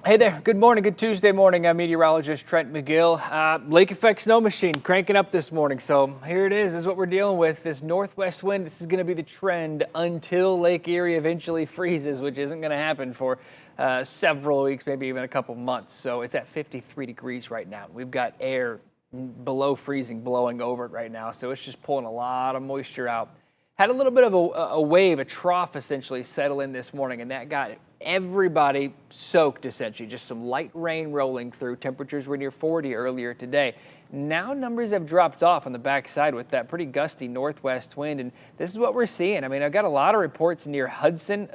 Hey there, good morning, good Tuesday morning. I'm meteorologist Trent McGill. Lake effect snow machine cranking up this morning. So here it is what we're dealing with. This northwest wind, this is going to be the trend until Lake Erie eventually freezes, which isn't going to happen for several weeks, maybe even a couple months. So it's at 53 degrees right now. We've got air below freezing blowing over it right now. So it's just pulling a lot of moisture out. Had a little bit of a wave, a trough essentially settle in this morning, and that got everybody soaked essentially. Just some light rain rolling through. Temperatures were near 40 earlier today. Now numbers have dropped off on the backside with that pretty gusty northwest wind, and this is what we're seeing. I mean, I've got a lot of reports near Hudson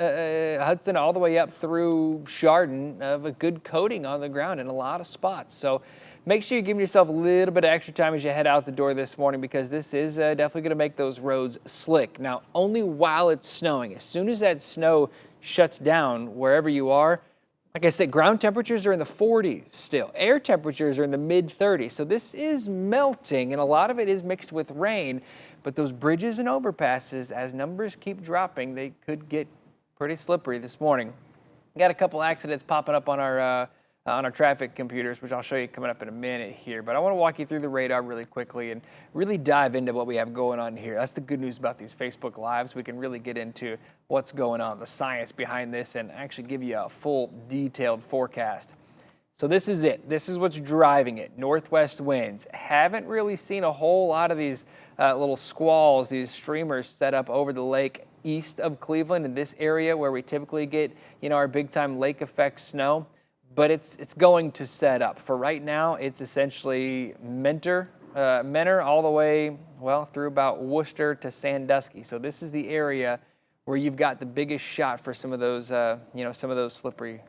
all the way up through Chardon of a good coating on the ground in a lot of spots. So make sure you give yourself a little bit of extra time as you head out the door this morning, because this is definitely going to make those roads slick. Now, only while it's snowing. As soon as that snow shuts down wherever you are, like I said, ground temperatures are in the 40s still. Air temperatures are in the mid-30s. So this is melting, and a lot of it is mixed with rain. But those bridges and overpasses, as numbers keep dropping, they could get pretty slippery this morning. Got a couple accidents popping up on our traffic computers, which I'll show you coming up in a minute here. But I want to walk you through the radar really quickly and really dive into what we have going on here. That's the good news about these Facebook Lives. We can really get into what's going on, the science behind this, and actually give you a full detailed forecast. So this is it. This is what's driving it. Northwest winds. Haven't really seen a whole lot of these little squalls, these streamers set up over the lake east of Cleveland in this area where we typically get, our big time lake effect snow. But it's going to set up. For right now, it's essentially Mentor all the way, through about Worcester to Sandusky. So this is the area where you've got the biggest shot for some of those, some of those slippery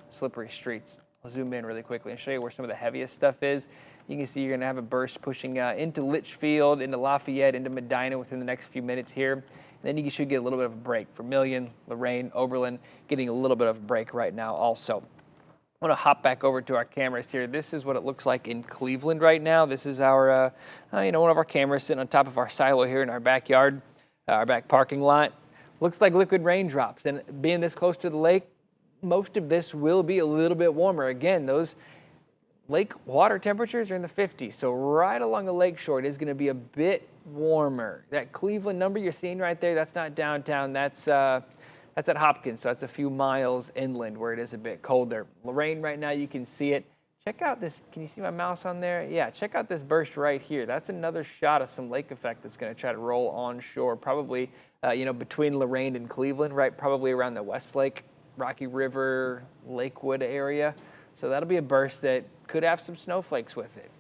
streets. I'll zoom in really quickly and show you where some of the heaviest stuff is. You can see you're going to have a burst pushing into Litchfield, into Lafayette, into Medina within the next few minutes here. And then you should get a little bit of a break. Vermilion, Lorraine, Oberlin, getting a little bit of a break right now also. I want to hop back over to our cameras here. This is what it looks like in Cleveland right now. This is our, one of our cameras sitting on top of our silo here in our backyard, our back parking lot. Looks like liquid raindrops. And being this close to the lake, most of this will be a little bit warmer. Again, those lake water temperatures are in the 50s. So right along the lake shore, it is going to be a bit warmer. That Cleveland number you're seeing right there, that's not downtown. That's at Hopkins, so that's a few miles inland where it is a bit colder. Lorraine, right now, you can see it. Check out this. Can you see my mouse on there? Yeah, check out this burst right here. That's another shot of some lake effect that's going to try to roll onshore, probably, between Lorraine and Cleveland, right? Probably around the Westlake, Rocky River, Lakewood area. So that'll be a burst that could have some snowflakes with it.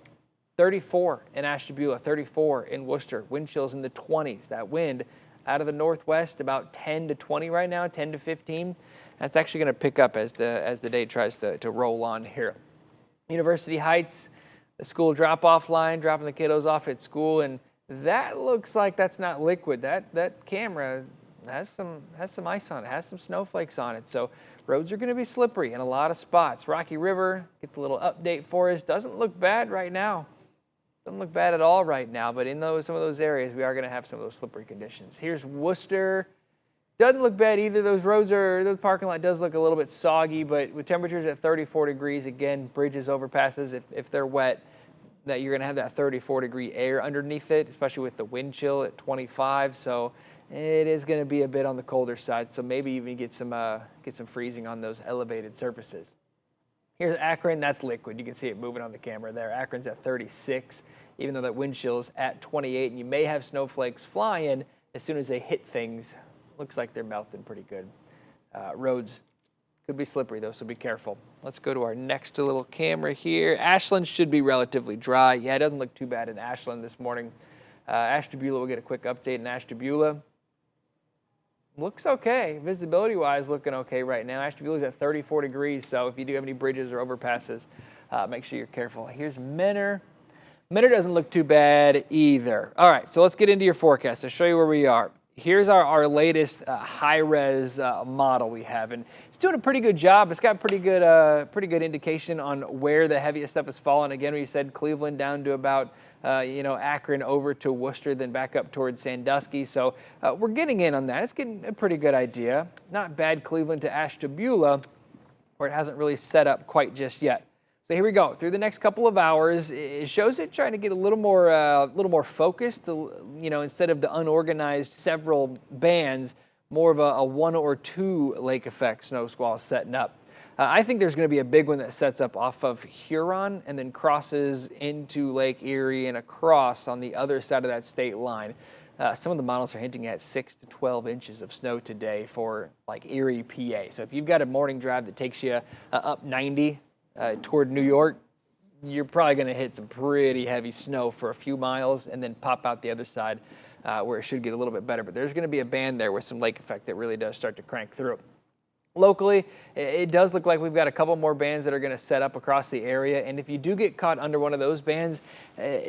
34 in Ashtabula, 34 in Worcester. Wind chills in the 20s. That wind out of the northwest, about 10 to 20 right now, 10 to 15. That's actually going to pick up as the day tries to roll on here. University Heights, the school drop-off line, dropping the kiddos off at school, and that looks like that's not liquid. That camera has some ice on it, has some snowflakes on it. So roads are going to be slippery in a lot of spots. Rocky River, get the little update for us. Doesn't look bad right now. Doesn't look bad at all right now, but in some of those areas, we are going to have some of those slippery conditions. Here's Worcester. Doesn't look bad either. Those parking lot does look a little bit soggy, but with temperatures at 34 degrees, again, bridges, overpasses, if they're wet, that you're going to have that 34-degree air underneath it, especially with the wind chill at 25. So it is going to be a bit on the colder side. So maybe even get some freezing on those elevated surfaces. Here's Akron, that's liquid. You can see it moving on the camera there. Akron's at 36, even though that wind chill's at 28, and you may have snowflakes flying as soon as they hit things. Looks like they're melting pretty good. Roads could be slippery though, so be careful. Let's go to our next little camera here. Ashland should be relatively dry. Yeah, it doesn't look too bad in Ashland this morning. Ashtabula, we'll get a quick update in Ashtabula. Looks okay. Visibility-wise, looking okay right now. Ashtabula's at 34 degrees, so if you do have any bridges or overpasses, make sure you're careful. Here's Mentor. Mentor doesn't look too bad either. All right, so let's get into your forecast. I'll show you where we are. Here's our latest high-res model we have, and it's doing a pretty good job. It's got pretty good indication on where the heaviest stuff is falling. Again, we said Cleveland down to about Akron over to Worcester, then back up towards Sandusky. So we're getting in on that. It's getting a pretty good idea. Not bad Cleveland to Ashtabula. where it hasn't really set up quite just yet. So here we go. Through the next couple of hours, it shows it trying to get a little more focused. Instead of the unorganized several bands, more of a one or two lake effect snow squall setting up. I think there's going to be a big one that sets up off of Huron and then crosses into Lake Erie and across on the other side of that state line. Some of the models are hinting at 6 to 12 inches of snow today for like Erie, PA. So if you've got a morning drive that takes you up 90 toward New York, you're probably going to hit some pretty heavy snow for a few miles and then pop out the other side where it should get a little bit better. But there's going to be a band there with some lake effect that really does start to crank through. Locally, it does look like we've got a couple more bands that are going to set up across the area. And if you do get caught under one of those bands,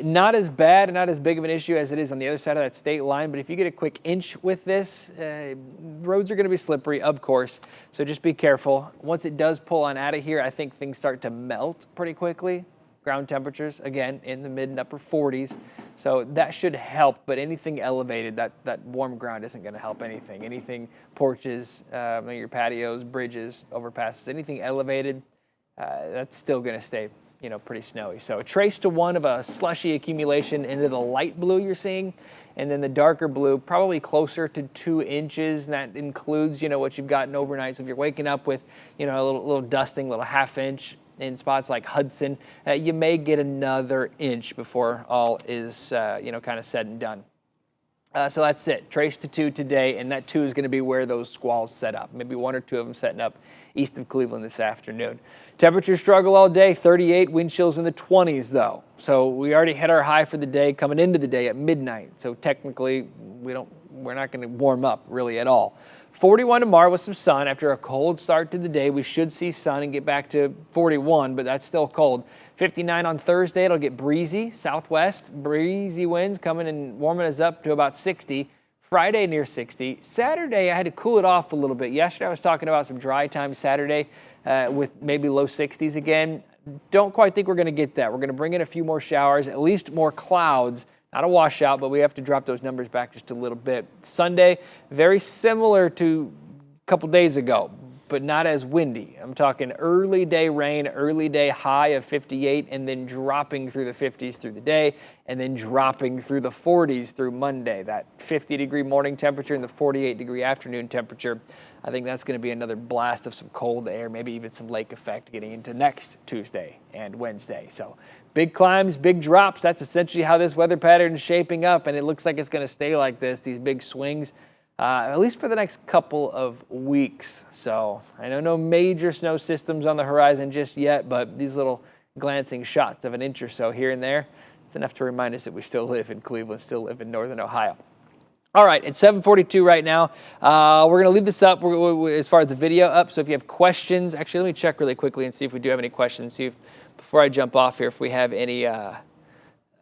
not as bad and not as big of an issue as it is on the other side of that state line. But if you get a quick inch with this, roads are going to be slippery, of course. So just be careful. Once it does pull on out of here, I think things start to melt pretty quickly. Ground temperatures, again, in the mid and upper 40s. So that should help, but anything elevated, that warm ground isn't going to help anything. Anything, porches, your patios, bridges, overpasses, anything elevated, that's still going to stay, pretty snowy. So a trace to one of a slushy accumulation into the light blue you're seeing, and then the darker blue, probably closer to 2 inches, and that includes, what you've gotten overnight. So if you're waking up with, a little dusting, little half inch, in spots like Hudson, you may get another inch before all is, kind of said and done. So that's it. Trace to 2 today, and that 2 is going to be where those squalls set up. Maybe 1 or 2 of them setting up east of Cleveland this afternoon. Temperatures struggle all day. 38, wind chills in the 20s, though. So we already hit our high for the day coming into the day at midnight. So technically, we're not going to warm up really at all. 41 tomorrow with some sun. After a cold start to the day, we should see sun and get back to 41, but that's still cold. 59 on Thursday. It'll get breezy, southwest, breezy winds coming and warming us up to about 60. Friday near 60. Saturday, I had to cool it off a little bit. Yesterday, I was talking about some dry time Saturday with maybe low 60s again. Don't quite think we're going to get that. We're going to bring in a few more showers, at least more clouds. Not a washout, but we have to drop those numbers back just a little bit. Sunday, very similar to a couple days ago, but not as windy. I'm talking early day rain, early day high of 58, and then dropping through the 50s through the day, and then dropping through the 40s through Monday. That 50-degree morning temperature and the 48-degree afternoon temperature. I think that's going to be another blast of some cold air, maybe even some lake effect getting into next Tuesday and Wednesday. So big climbs, big drops. That's essentially how this weather pattern is shaping up, and it looks like it's going to stay like this, these big swings, at least for the next couple of weeks. So I know no major snow systems on the horizon just yet, but these little glancing shots of an inch or so here and there, it's enough to remind us that we still live in Cleveland, still live in northern Ohio. All right, it's 7:42 right now. We're going to leave this up as far as the video up. So if you have questions, actually, let me check really quickly and see if we do have any questions. See if, before I jump off here, if we have any,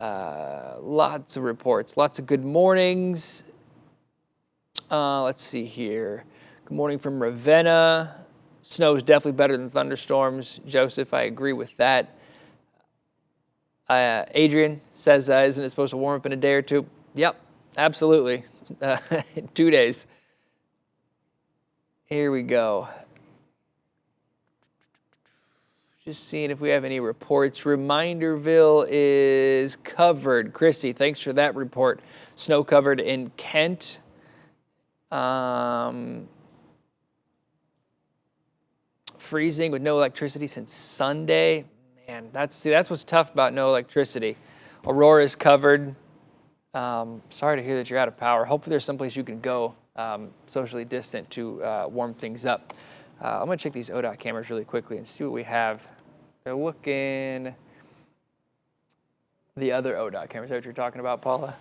lots of reports, lots of good mornings. Let's see here. Good morning from Ravenna. Snow is definitely better than thunderstorms. Joseph, I agree with that. Adrian says, isn't it supposed to warm up in a day or two? Yep, absolutely. 2 days. Here we go. Just seeing if we have any reports. Reminderville is covered. Chrissy, thanks for that report. Snow covered in Kent. Freezing with no electricity since Sunday. Man, that's what's tough about no electricity. Aurora is covered. Sorry to hear that you're out of power. Hopefully there's someplace you can go socially distant to warm things up. I'm going to check these ODOT cameras really quickly and see what we have. They're looking... The other ODOT cameras, is that what you're talking about, Paula?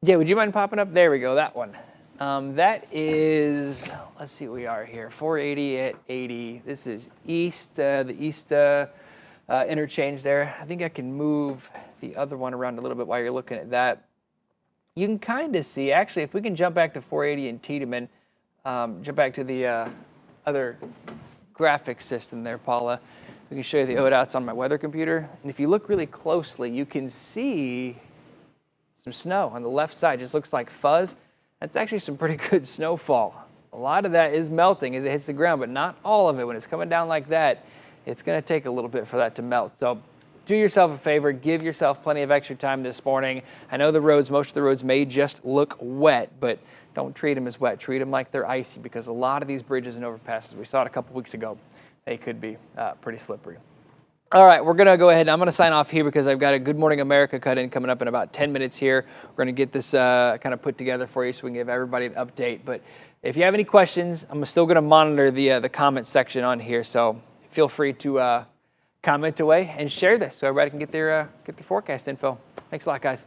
Yeah, would you mind popping up? There we go, that one. That is, let's see what we are here, 480 at 80. This is east, the east interchange there. I think I can move the other one around a little bit while you're looking at that. You can kind of see, actually, if we can jump back to 480 in Tiedemann, jump back to the other graphics system there, Paula. We can show you the ODOTs on my weather computer. And if you look really closely, you can see some snow on the left side. Just looks like fuzz. That's actually some pretty good snowfall a lot of that is melting as it hits the ground, but not all of it. When it's coming down like that, it's going to take a little bit for that to melt. So do yourself a favor, give yourself plenty of extra time this morning. I know most of the roads may just look wet, but don't treat them as wet. Treat them like they're icy, because a lot of these bridges and overpasses, we saw it a couple weeks ago, they could be pretty slippery. All right, we're going to go ahead and I'm going to sign off here because I've got a Good Morning America cut in coming up in about 10 minutes here. We're going to get this kind of put together for you so we can give everybody an update. But if you have any questions, I'm still going to monitor the comment section on here. So feel free to comment away and share this so everybody can get their forecast info. Thanks a lot, guys.